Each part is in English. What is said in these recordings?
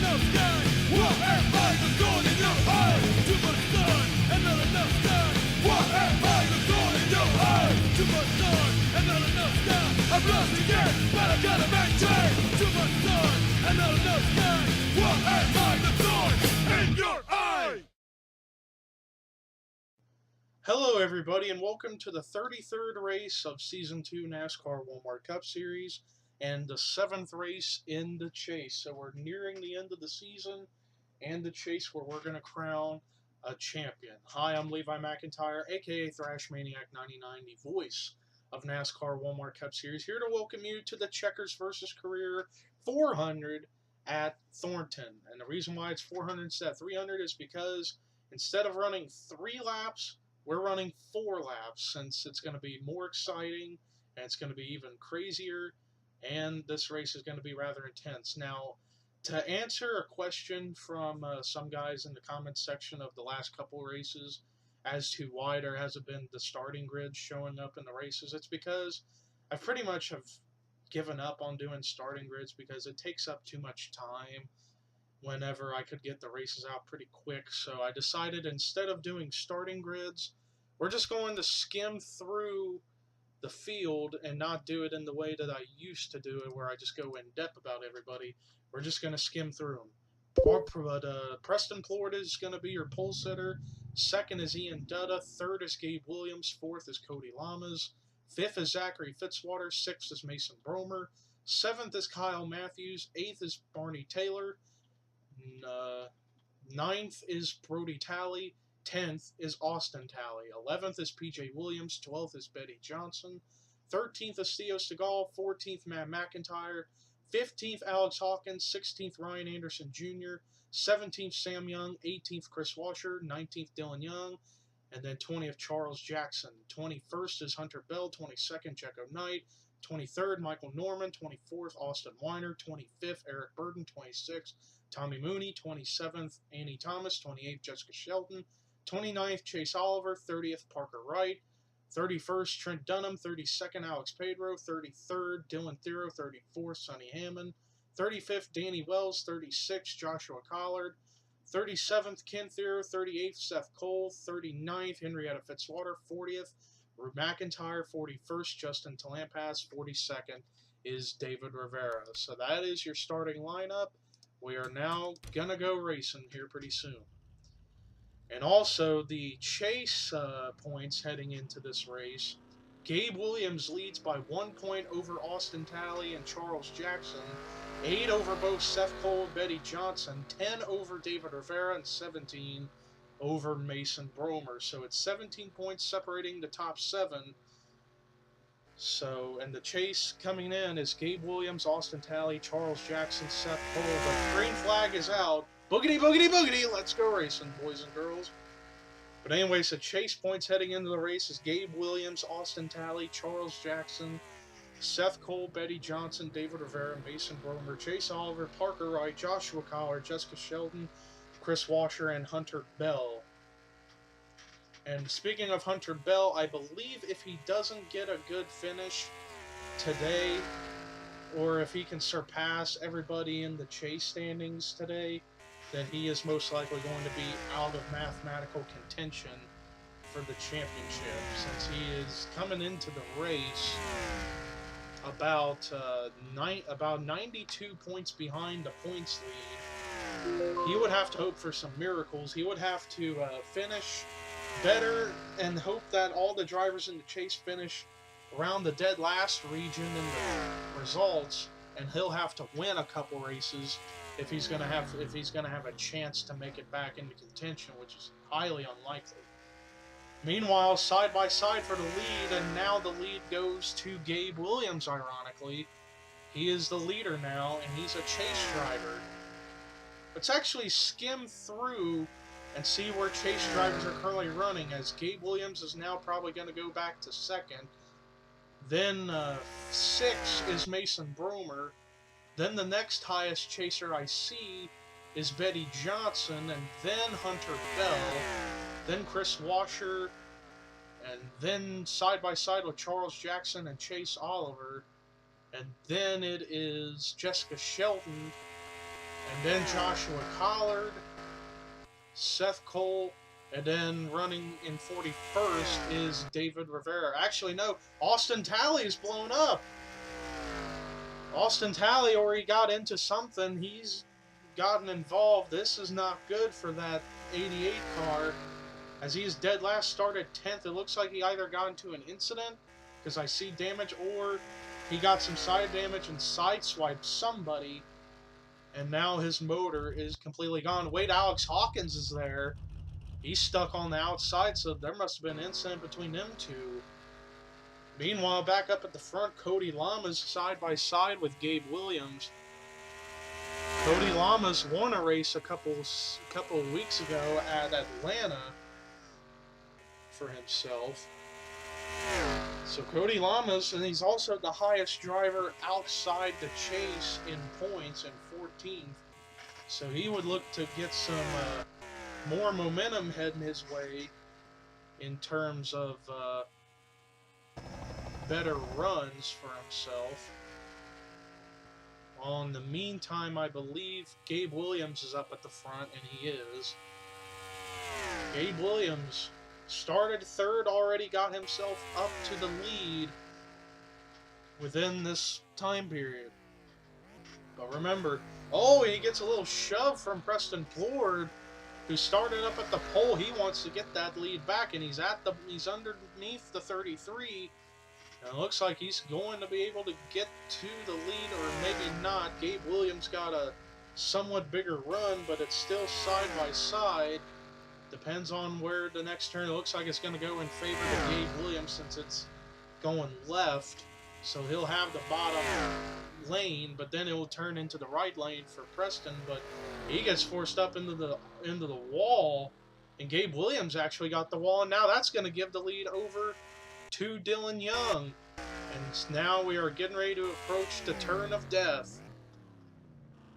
enough sky. What am I the thorn in your eye? Too much sun and not enough sky. What am I the thorn in your eye? Too much sun and not enough sky. I'm lost again, but I gotta maintain. Too much sun and not enough sky. What am I the thorn in your eye? Hello everybody and welcome to the 33rd race of Season 2 NASCAR Walmart Cup Series and the 7th race in the chase. So we're nearing the end of the season and the chase where we're going to crown a champion. Hi, I'm Levi McIntyre, aka Thrash Maniac 99, the voice of NASCAR Walmart Cup Series, here to welcome you to the Checkers vs. Career 400 at Thornton. And the reason why it's 400 instead of 300 is because instead of running 3 laps, we're running 4 laps, since it's going to be more exciting and it's going to be even crazier, and this race is going to be rather intense. Now, to answer a question from some guys in the comments section of the last couple races as to why there hasn't been the starting grid showing up in the races, it's because I pretty much have given up on doing starting grids because it takes up too much time whenever I could get the races out pretty quick. So I decided instead of doing starting grids, we're just going to skim through the field and not do it in the way that I used to do it, where I just go in depth about everybody. We're just going to skim through them. But Preston Florida is going to be your pole sitter. Second is Ian Dutta. Third is Gabe Williams. Fourth is Cody Lamas. Fifth is Zachary Fitzwater. Sixth is Mason Bromer. Seventh is Kyle Matthews. Eighth is Barney Taylor. Ninth is Brody Talley. 10th is Austin Talley. 11th is PJ Williams. 12th is Betty Johnson. 13th is Theo Segal. 14th, Matt McIntyre. 15th, Alex Hawkins. 16th, Ryan Anderson Jr. 17th, Sam Young. 18th, Chris Washer. 19th, Dylan Young. And then 20th, Charles Jackson. 21st is Hunter Bell. 22nd, Checo Knight. 23rd, Michael Norman. 24th, Austin Weiner. 25th, Eric Burden. 26th, Tommy Mooney. 27th, Annie Thomas. 28th, Jessica Shelton. 29th, Chase Oliver. 30th, Parker Wright. 31st, Trent Dunham. 32nd, Alex Pedro. 33rd, Dylan Thero. 34th, Sonny Hammond. 35th, Danny Wells. 36th, Joshua Collard. 37th, Ken Thero. 38th, Seth Cole. 39th, Henrietta Fitzwater. 40th, Rube McIntyre. 41st, Justin Talampas. 42nd is David Rivera. So that is your starting lineup. We are now going to go racing here pretty soon. And also, the chase points heading into this race, Gabe Williams leads by 1 point over Austin Talley and Charles Jackson, 8 over both Seth Cole and Betty Johnson, 10 over David Rivera, and 17 over Mason Bromer. So it's 17 points separating the top 7. So, and the chase coming in is Gabe Williams, Austin Talley, Charles Jackson, Seth Cole, but green flag is out. Boogity, boogity, boogity, let's go racing, boys and girls. But anyways, the chase points heading into the race is Gabe Williams, Austin Talley, Charles Jackson, Seth Cole, Betty Johnson, David Rivera, Mason Bromer, Chase Oliver, Parker Wright, Joshua Collard, Jessica Sheldon, Chris Washer, and Hunter Bell. And speaking of Hunter Bell, I believe if he doesn't get a good finish today, or if he can surpass everybody in the chase standings today, then he is most likely going to be out of mathematical contention for the championship, since he is coming into the race about 92 points behind the points lead. He would have to hope for some miracles. He would have to finish better and hope that all the drivers in the chase finish around the dead last region in the results, and he'll have to win a couple races if he's going to have a chance to make it back into contention, which is highly unlikely. Meanwhile, side by side for the lead, and now the lead goes to Gabe Williams, ironically. He is the leader now, and he's a chase driver. Let's actually skim through and see where chase drivers are currently running, as Gabe Williams is now probably going to go back to second. Then 6 is Mason Bromer. Then the next highest chaser I see is Betty Johnson, and then Hunter Bell, then Chris Washer, and then side by side with Charles Jackson and Chase Oliver, and then it is Jessica Shelton, And then Joshua Collard, Seth Cole, and then running in 41st is David Rivera. Actually, no, Austin Talley is blown up. Austin Talley already got into something. He's gotten involved. This is not good for that 88 car, as he is dead last, started 10th. It looks like he either got into an incident, because I see damage, or he got some side damage and sideswiped somebody, and now his motor is completely gone. Wait, Alex Hawkins is there. He's stuck on the outside, so there must have been an incident between them two. Meanwhile, back up at the front, Cody Lamas side by side with Gabe Williams. Cody Lamas won a race a couple of weeks ago at Atlanta for himself. So Cody Lamas, and he's also the highest driver outside the chase in points in 14th. So he would look to get some more momentum heading his way in terms of better runs for himself. Well, in the meantime, I believe Gabe Williams is up at the front, and he is. Gabe Williams started third, already got himself up to the lead within this time period. But remember, oh, he gets a little shove from Preston Ford, who started up at the pole. He wants to get that lead back, and he's underneath the 33. And it looks like he's going to be able to get to the lead, or maybe not. Gabe Williams got a somewhat bigger run, but it's still side by side. Depends on where the next turn. It looks like it's going to go in favor of Gabe Williams since it's going left. So he'll have the bottom lane, but then it will turn into the right lane for Preston. But he gets forced up into the wall, and Gabe Williams actually got the wall, and now that's going to give the lead over to Dylan Young. And now we are getting ready to approach the turn of death.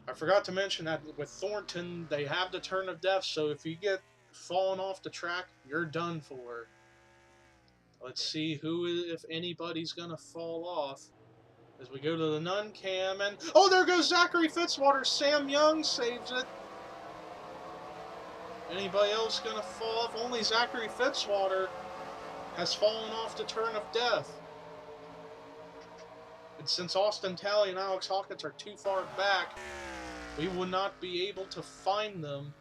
I forgot to mention that with Thornton, they have the turn of death, so if you get fallen off the track, you're done for. Let's see who, if anybody's gonna fall off as we go to the non-cam, and oh, there goes Zachary Fitzwater. Sam Young saves it. Anybody else gonna fall off? Only Zachary Fitzwater has fallen off the turn of death. And since Austin Talley and Alex Hawkins are too far back, we will not be able to find them.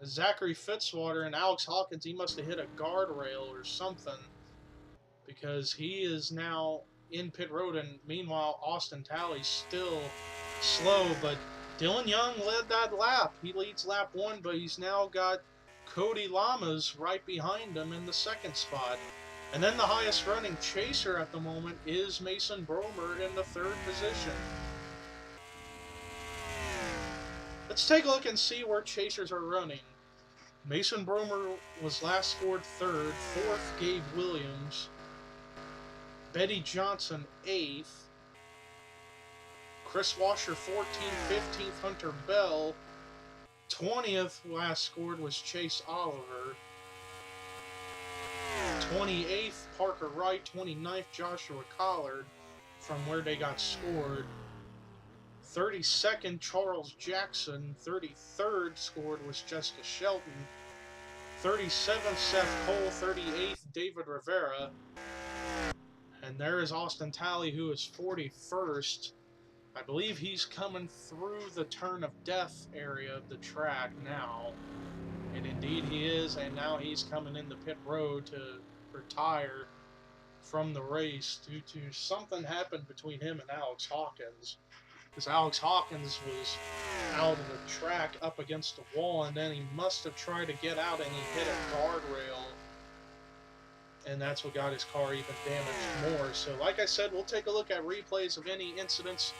Zachary Fitzwater and Alex Hawkins, he must have hit a guardrail or something, because he is now in pit road, and meanwhile Austin Talley's still slow, but Dylan Young led that lap. He leads lap 1, but he's now got Cody Lamas right behind him in the second spot. And then the highest running chaser at the moment is Mason Bromer in the third position. Let's take a look and see where chasers are running. Mason Bromer was last scored third, fourth Gabe Williams, Betty Johnson 8th, Chris Washer 14th, 15th Hunter Bell, 20th last scored was Chase Oliver, 28th Parker Wright, 29th Joshua Collard from where they got scored, 32nd Charles Jackson, 33rd scored was Jessica Shelton, 37th Seth Cole, 38th David Rivera, and there is Austin Talley, who is 41st. I believe he's coming through the turn of death area of the track now, and indeed he is, and now he's coming into pit road to retire from the race due to something happened between him and Alex Hawkins. Because Alex Hawkins was out of the track up against the wall, and then he must have tried to get out and he hit a guardrail, and that's what got his car even damaged more. So like I said, we'll take a look at replays of any incidents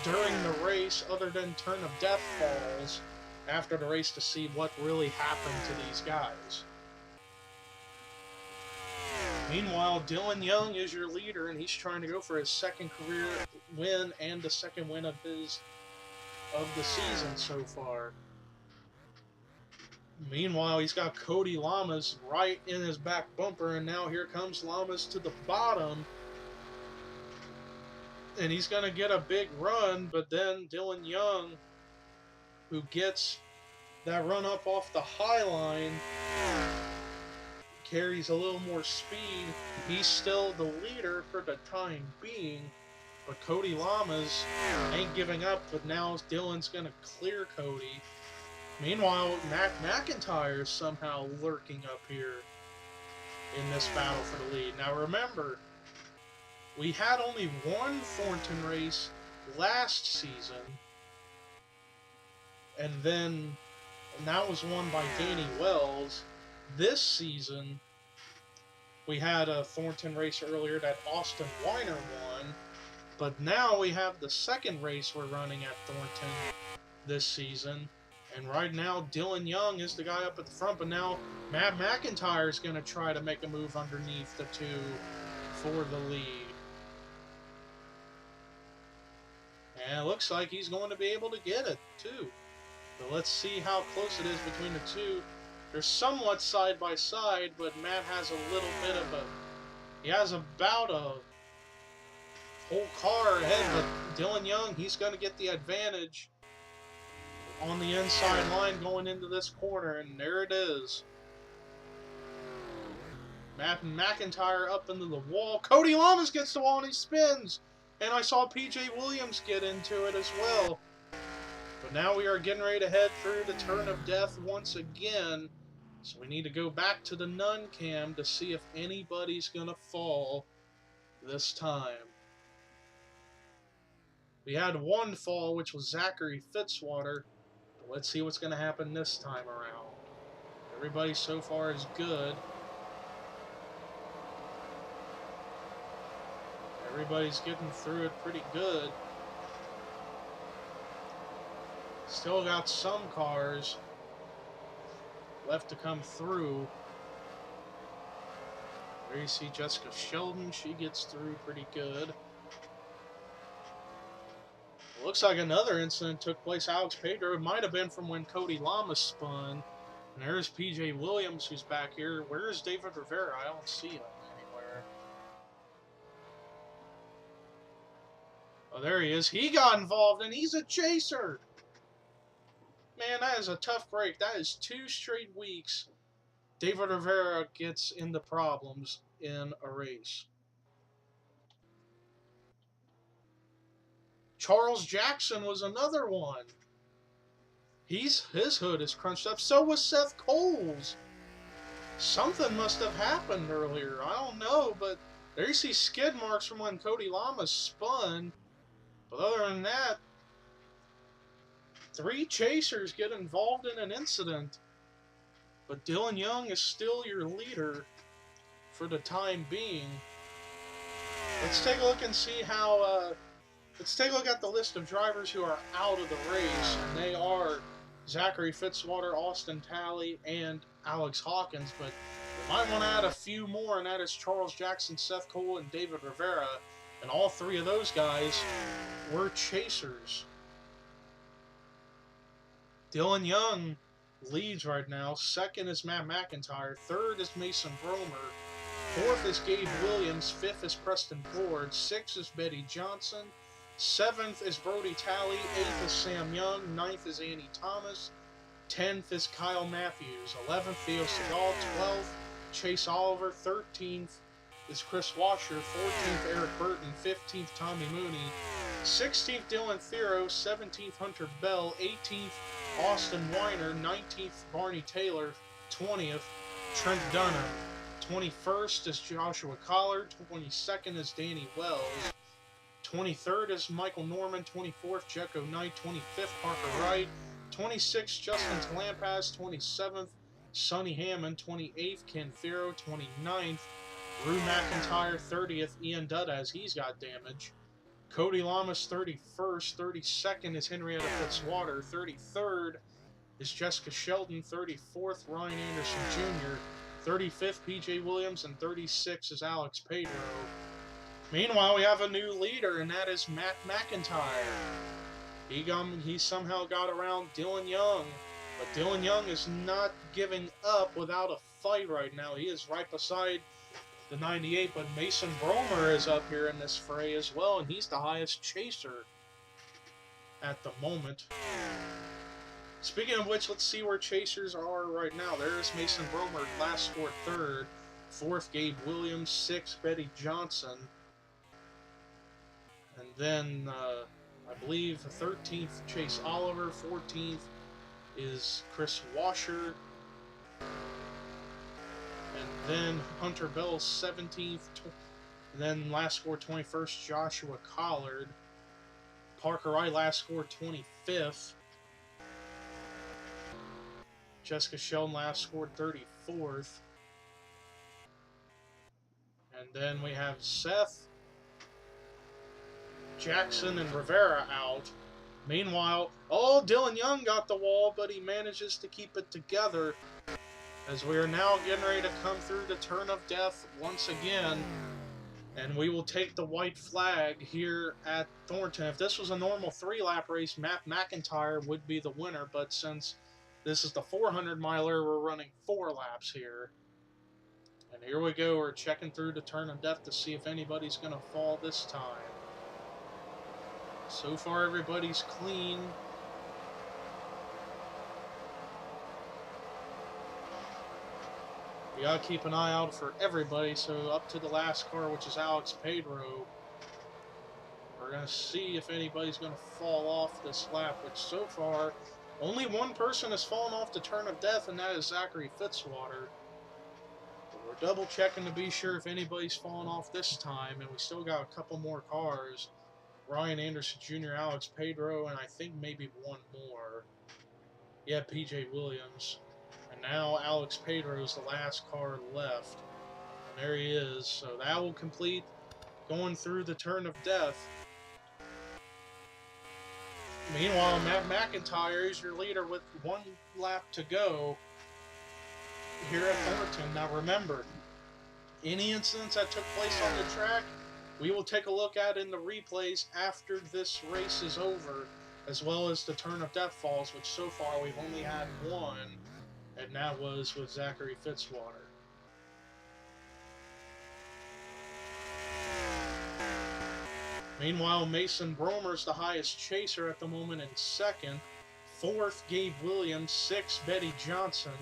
during the race other than turn of death falls after the race to see what really happened to these guys. Meanwhile, Dylan Young is your leader, and he's trying to go for his second career win and the second win of the season so far. Meanwhile, he's got Cody Lamas right in his back bumper, and now here comes Lamas to the bottom. and he's going to get a big run, but then Dylan Young, who gets that run up off the high line, carries a little more speed. He's still the leader for the time being, but Cody Lamas ain't giving up, but now Dylan's going to clear Cody. Meanwhile, Matt McIntyre is somehow lurking up here in this battle for the lead. Now remember, we had only one Thornton race last season, and that was won by Danny Wells. This season, we had a Thornton race earlier that Austin Weiner won, but now we have the second race we're running at Thornton this season, and right now Dylan Young is the guy up at the front, but now Matt McIntyre is going to try to make a move underneath the two for the lead. And it looks like he's going to be able to get it, too. But let's see how close it is between the two. They're somewhat side by side, but Matt has a little bit of he has about a whole car ahead, but Dylan Young, he's going to get the advantage on the inside line going into this corner, and there it is. Matt McIntyre up into the wall. Cody Lamas gets the wall and he spins. And I saw PJ Williams get into it as well. But now we are getting ready to head through the turn of death once again. So we need to go back to the nun cam to see if anybody's going to fall this time. We had one fall, which was Zachary Fitzwater. But let's see what's going to happen this time around. Everybody so far is good. Everybody's getting through it pretty good. Still got some cars left to come through. There you see Jessica Sheldon. She gets through pretty good. It looks like another incident took place. Alex Pedro, it might have been from when Cody Lamas spun. And there's PJ Williams who's back here. Where is David Rivera? I don't see him anywhere. Oh, there he is. He got involved, and he's a chaser. Man, that is a tough break. That is 2 straight weeks David Rivera gets into problems in a race. Charles Jackson was another one. His hood is crunched up. So was Seth Cole's. Something must have happened earlier. I don't know, but there you see skid marks from when Cody Lamas spun. But other than that, 3 chasers get involved in an incident. But Dylan Young is still your leader for the time being. Let's take a look and see how, let's take a look at the list of drivers who are out of the race. And they are Zachary Fitzwater, Austin Talley, and Alex Hawkins. But we might want to add a few more, and that is Charles Jackson, Seth Cole, and David Rivera. And all 3 of those guys were chasers. Dylan Young leads right now. 2nd is Matt McIntyre. 3rd is Mason Bromer. 4th is Gabe Williams. 5th is Preston Ford. 6th is Betty Johnson. 7th is Brody Talley. 8th is Sam Young. 9th is Andy Thomas. 10th is Kyle Matthews. 11th, Theo Segal. 12th, Chase Oliver. 13th is Chris Washer. 14th, Eric Burton. 15th, Tommy Mooney. 16th, Dylan Thero. 17th, Hunter Bell. 18th, Austin Weiner. 19th, Barney Taylor. 20th, Trent Dunham. 21st is Joshua Collard. 22nd is Danny Wells. 23rd is Michael Norman. 24th, Jecko Knight. 25th, Parker Wright. 26th, Justin Talampas. 27th, Sonny Hammond. 28th, Ken Thero. 29th, Rue McIntyre. 30th, Ian Dudd, he's got damage. Cody Lamas, 31st. 32nd is Henrietta Fitzwater. 33rd is Jessica Sheldon. 34th, Ryan Anderson Jr. 35th, PJ Williams. And 36th is Alex Pedro. Meanwhile, we have a new leader, and that is Matt McIntyre. He somehow got around Dylan Young, but Dylan Young is not giving up without a fight right now. He is right beside the 98, but Mason Bromer is up here in this fray as well, and he's the highest chaser at the moment. Speaking of which, let's see where chasers are right now. There's Mason Bromer, last scored third. Fourth, Gabe Williams. Sixth, Betty Johnson. And then, I believe, the 13th, Chase Oliver. 14th is Chris Washer. And then Hunter Bell, 17th. And then last score, 21st, Joshua Collard. Parker Wright, last score, 25th. Jessica Sheldon last scored 34th. And then we have Seth, Jackson, and Rivera out. Meanwhile, Dylan Young got the wall, but he manages to keep it together as we are now getting ready to come through the turn of death once again. And we will take the white flag here at Thornton. If this was a normal 3-lap race, Matt McIntyre would be the winner, but since this is the 400-miler, we're running 4 laps here. And here we go, we're checking through the turn of death to see if anybody's going to fall this time. So far, everybody's clean. We got to keep an eye out for everybody, so up to the last car, which is Alex Pedro. We're going to see if anybody's going to fall off this lap, which so far, only one person has fallen off the turn of death, and that is Zachary Fitzwater. But we're double checking to be sure if anybody's fallen off this time, and we still got a couple more cars. Ryan Anderson Jr., Alex Pedro, and I think maybe one more. Yeah, PJ Williams. And now Alex Pedro is the last car left. And there he is. So that will complete going through the turn of death. Meanwhile, Matt McIntyre is your leader with 1 lap to go here at Thornton. Now remember, any incidents that took place on the track, we will take a look at in the replays after this race is over, as well as the turn of death falls, which so far we've only had one, and that was with Zachary Fitzwater. Meanwhile, Mason Bromer's the highest chaser at the moment in second. 4th, Gabe Williams. 6th, Betty Johnson.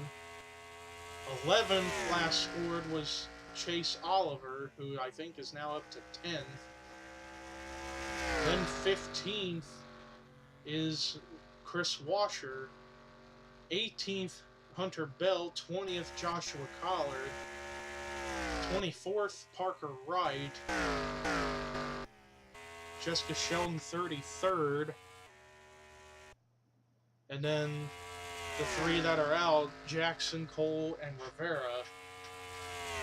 11th last scored was Chase Oliver, who I think is now up to 10th. Then 15th is Chris Washer. 18th, Hunter Bell. 20th, Joshua Collard. 24th, Parker Wright. Jessica Sheldon, 33rd. And then the 3 that are out, Jackson, Cole, and Rivera.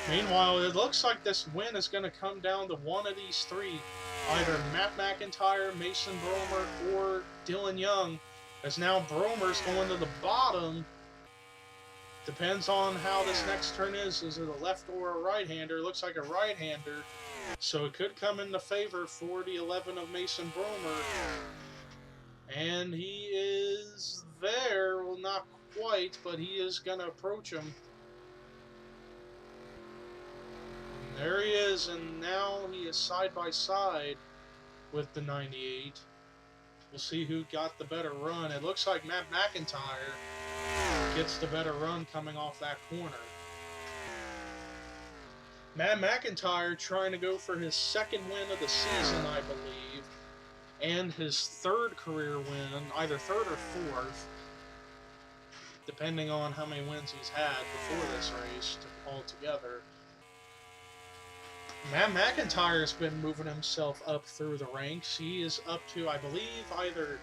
Meanwhile, it looks like this win is going to come down to one of these 3. Either Matt McIntyre, Mason Bromer, or Dylan Young. As now Bromer's going to the bottom. Depends on how this next turn is. Is it a left or a right-hander? It looks like a right-hander. So it could come into favor for the 11 of Mason Bromer. And he is there. Well, not quite, but he is going to approach him. And there he is, and now he is side by side with the 98. We'll see who got the better run. It looks like Matt McIntyre gets the better run coming off that corner. Matt McIntyre trying to go for his 2nd win of the season, I believe, and his 3rd career win, either 3rd or 4th, depending on how many wins he's had before this race altogether. Matt McIntyre has been moving himself up through the ranks. He is up to, I believe, either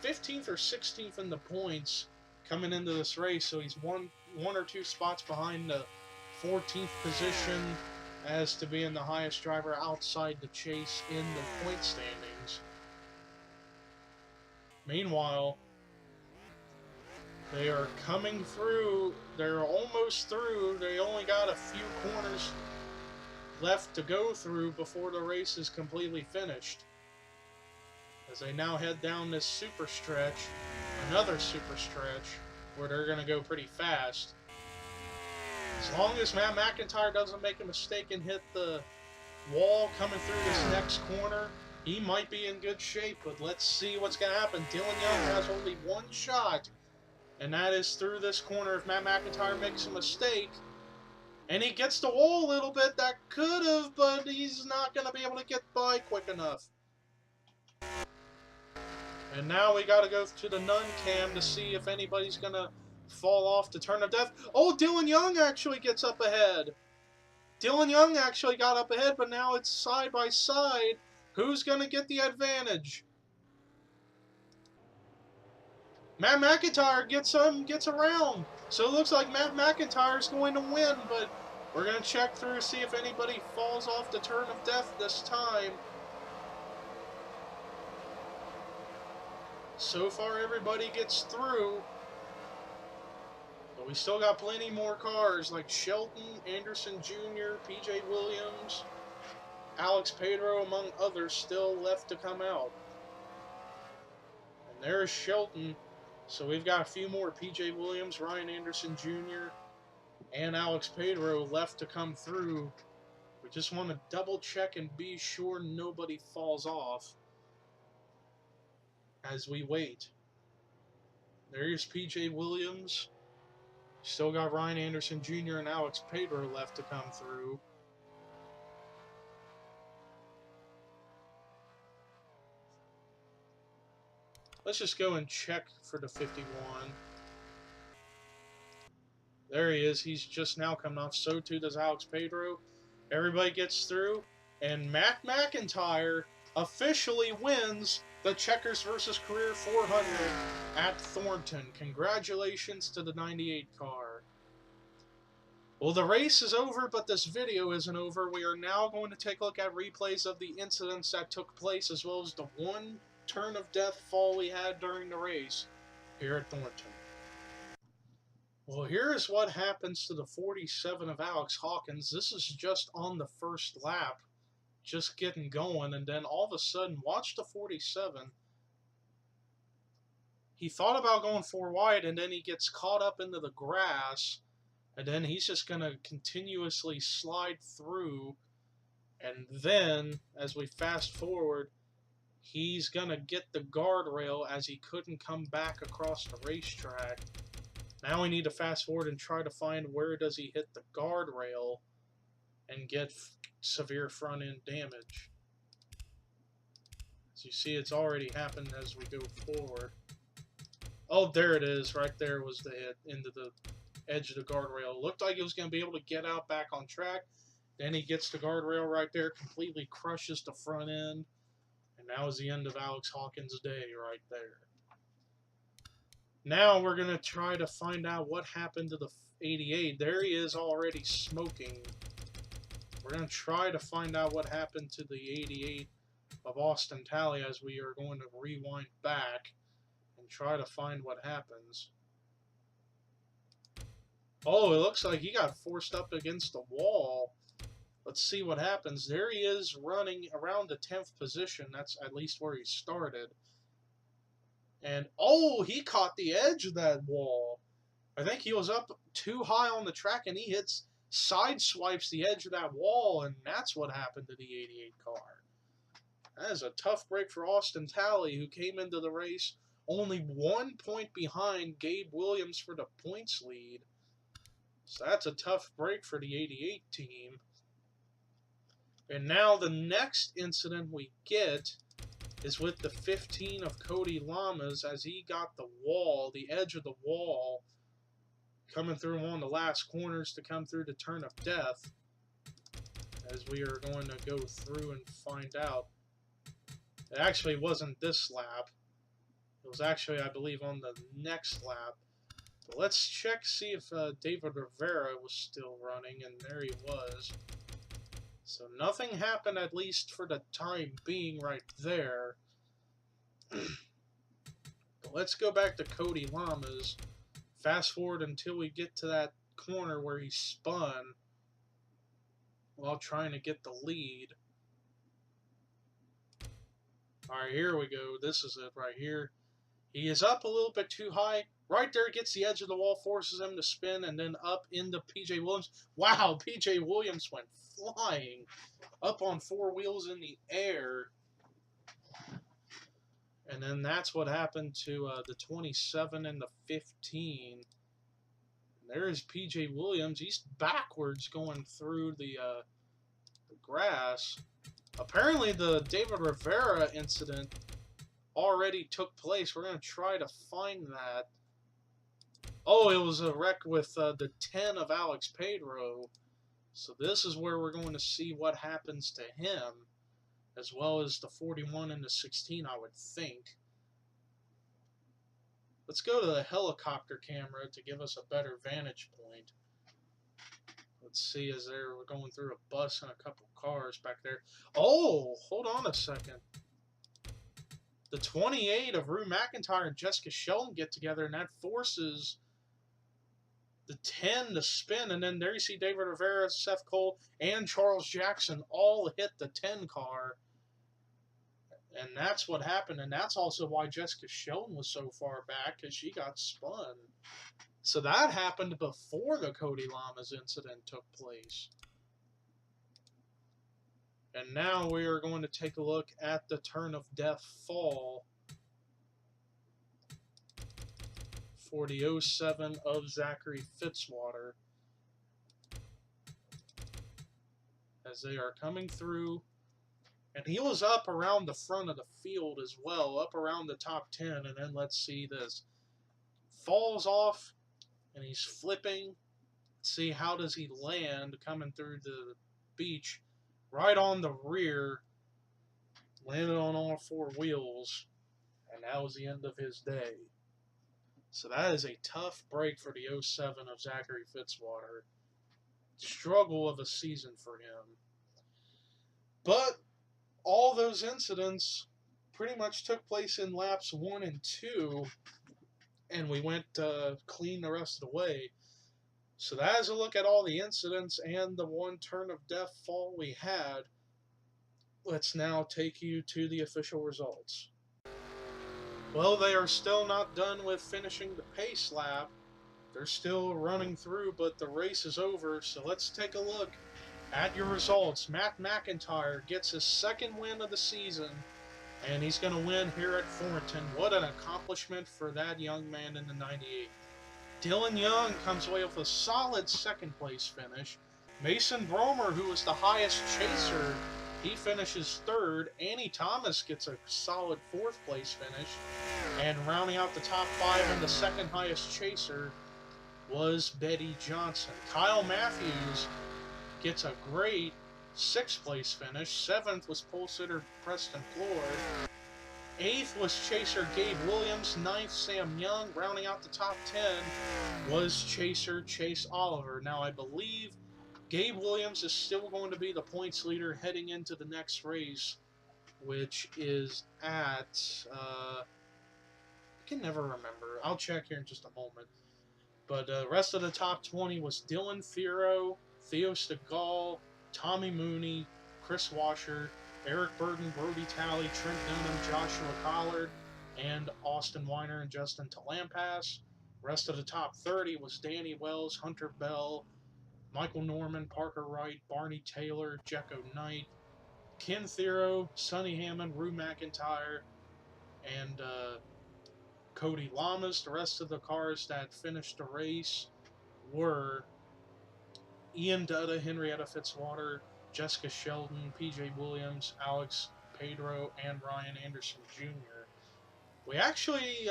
15th or 16th in the points coming into this race, so he's one or two spots behind the 14th position as to being the highest driver outside the chase in the point standings. Meanwhile, they are coming through. They're almost through. They only got a few corners left to go through before the race is completely finished. As they now head down this super stretch, another super stretch, where they're going to go pretty fast. As long as Matt McIntyre doesn't make a mistake and hit the wall coming through this next corner, he might be in good shape, but let's see what's going to happen. Dylan Young has only one shot, and that is through this corner. If Matt McIntyre makes a mistake, and he gets the wall a little bit, that could have, but he's not going to be able to get by quick enough. And now we got to go to the nun cam to see if anybody's going to fall off the turn of death. Oh, Dylan Young actually gets up ahead. Dylan Young actually got up ahead, but now it's side by side. Who's going to get the advantage? Matt McIntyre gets around. So it looks like Matt McIntyre is going to win, but we're going to check through to see if anybody falls off the turn of death this time. So far, everybody gets through. But we still got plenty more cars like Shelton, Anderson Jr., PJ Williams, Alex Pedro, among others, still left to come out. And there's Shelton. So we've got a few more: PJ Williams, Ryan Anderson Jr., and Alex Pedro left to come through. We just want to double check and be sure nobody falls off as we wait. There's PJ Williams. Still got Ryan Anderson Jr. and Alex Pedro left to come through. Let's just go and check for the 51. There he is. He's just now coming off. So too does Alex Pedro. Everybody gets through. And Matt McIntyre officially wins the Checkers vs. Career 400 at Thornton. Congratulations to the 98 car. Well, the race is over, but this video isn't over. We are now going to take a look at replays of the incidents that took place, as well as the one turn of death fall we had during the race here at Thornton. Well, here's what happens to the 47 of Alex Hawkins. This is just on the first lap, just getting going, and then all of a sudden, watch the 47. He thought about going 4 wide, and then he gets caught up into the grass. And then he's just going to continuously slide through. And then, as we fast forward, he's going to get the guardrail as he couldn't come back across the racetrack. Now we need to fast forward and try to find where does he hit the guardrail and get severe front end damage. As you see, it's already happened as we go forward. Oh, there it is. Right there was the hit into the edge of the guardrail. Looked like he was going to be able to get out back on track. Then he gets the guardrail right there, completely crushes the front end. And that was the end of Alex Hawkins' day right there. Now we're going to try to find out what happened to the 88. There he is already smoking. We're going to try to find out what happened to the 88 of Austin Talley as we are going to rewind back and try to find what happens. Oh, it looks like he got forced up against the wall. Let's see what happens. There he is running around the 10th position. That's at least where he started. And, oh, he caught the edge of that wall. I think he was up too high on the track, and he side swipes the edge of that wall, and that's what happened to the 88 car. That is a tough break for Austin Talley, who came into the race only 1 point behind Gabe Williams for the points lead. So that's a tough break for the 88 team. And now the next incident we get is with the 15 of Cody Lamas as he got the wall, the edge of the wall, coming through one of the last corners to come through the turn of death. As we are going to go through and find out. It actually wasn't this lap. It was actually, I believe, on the next lap. But let's check, see if David Rivera was still running, and there he was. So nothing happened, at least for the time being right there. But let's go back to Cody Lamas. Fast forward until we get to that corner where he spun while trying to get the lead. Alright, here we go. This is it right here. He is up a little bit too high. Right there, gets the edge of the wall, forces him to spin, and then up into P.J. Williams. Wow, P.J. Williams went flying up on 4 wheels in the air. And then that's what happened to the 27 and the 15. There's P.J. Williams. He's backwards going through the grass. Apparently, the David Rivera incident already took place. We're going to try to find that. Oh, it was a wreck with the 10 of Alex Pedro. So this is where we're going to see what happens to him, as well as the 41 and the 16, I would think. Let's go to the helicopter camera to give us a better vantage point. Let's see, as we're going through a bus and a couple cars back there. Oh, hold on a second. The 28 of Rue McIntyre and Jessica Sheldon get together, and that forces the 10 to spin. And then there you see David Rivera, Seth Cole, and Charles Jackson all hit the 10 car. And that's what happened. And that's also why Jessica Sheldon was so far back, because she got spun. So that happened before the Cody Lamas incident took place. And now we are going to take a look at the Turn of Death fall for the 07 of Zachary Fitzwater, as they are coming through. And he was up around the front of the field as well, up around the top 10. And then let's see this. Falls off, and he's flipping. See, how does he land coming through the beach? Right on the rear, landed on all 4 wheels, and that was the end of his day. So that is a tough break for the 07 of Zachary Fitzwater. Struggle of a season for him. But all those incidents pretty much took place in laps 1 and 2, and we went clean the rest of the way. So that is a look at all the incidents and the one Turn of Death fall we had. Let's now take you to the official results. Well, they are still not done with finishing the pace lap. They're still running through, but the race is over. So let's take a look at your results. Matt McIntyre gets his 2nd win of the season, and he's going to win here at Thornton. What an accomplishment for that young man in the 98. Dylan Young comes away with a solid 2nd place finish. Mason Bromer, who was the highest chaser, he finishes 3rd. Annie Thomas gets a solid 4th place finish. And rounding out the top 5 and the 2nd highest chaser was Betty Johnson. Kyle Matthews gets a great 6th place finish. 7th was pole sitter Preston Floyd. 8th was chaser Gabe Williams. 9th, Sam Young. Rounding out the top 10 was chaser Chase Oliver. Now, I believe Gabe Williams is still going to be the points leader heading into the next race, which is at, I can never remember. I'll check here in just a moment. But the rest of the top 20 was Dylan Firo, Theo Stegall, Tommy Mooney, Chris Washer, Eric Burton, Brody Talley, Trent Dunham, Joshua Collard, and Austin Weiner and Justin Talampas. Rest of the top 30 was Danny Wells, Hunter Bell, Michael Norman, Parker Wright, Barney Taylor, Jecko Knight, Ken Thero, Sonny Hammond, Rue McIntyre, and Cody Lamas. The rest of the cars that finished the race were Ian Dutta, Henrietta Fitzwater, Jessica Sheldon, P.J. Williams, Alex Pedro, and Ryan Anderson Jr. We actually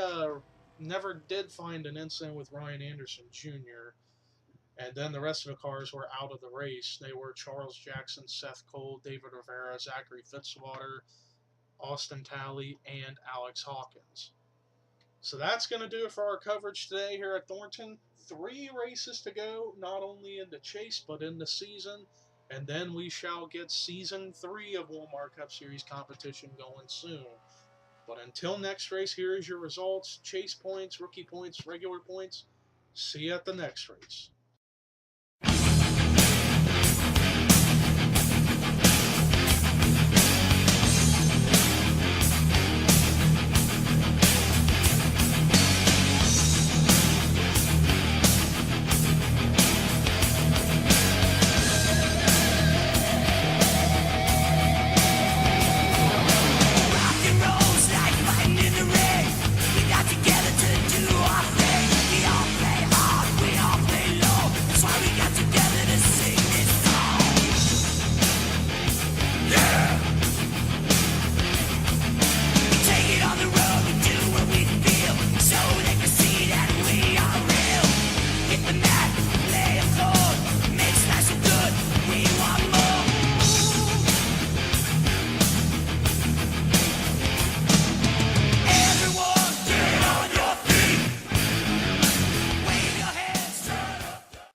never did find an incident with Ryan Anderson Jr., and then the rest of the cars were out of the race. They were Charles Jackson, Seth Cole, David Rivera, Zachary Fitzwater, Austin Talley, and Alex Hawkins. So that's going to do it for our coverage today here at Thornton. 3 races to go, not only in the chase, but in the season. And then we shall get Season 3 of Walmart Cup Series competition going soon. But until next race, here is your results. Chase points, rookie points, regular points. See you at the next race.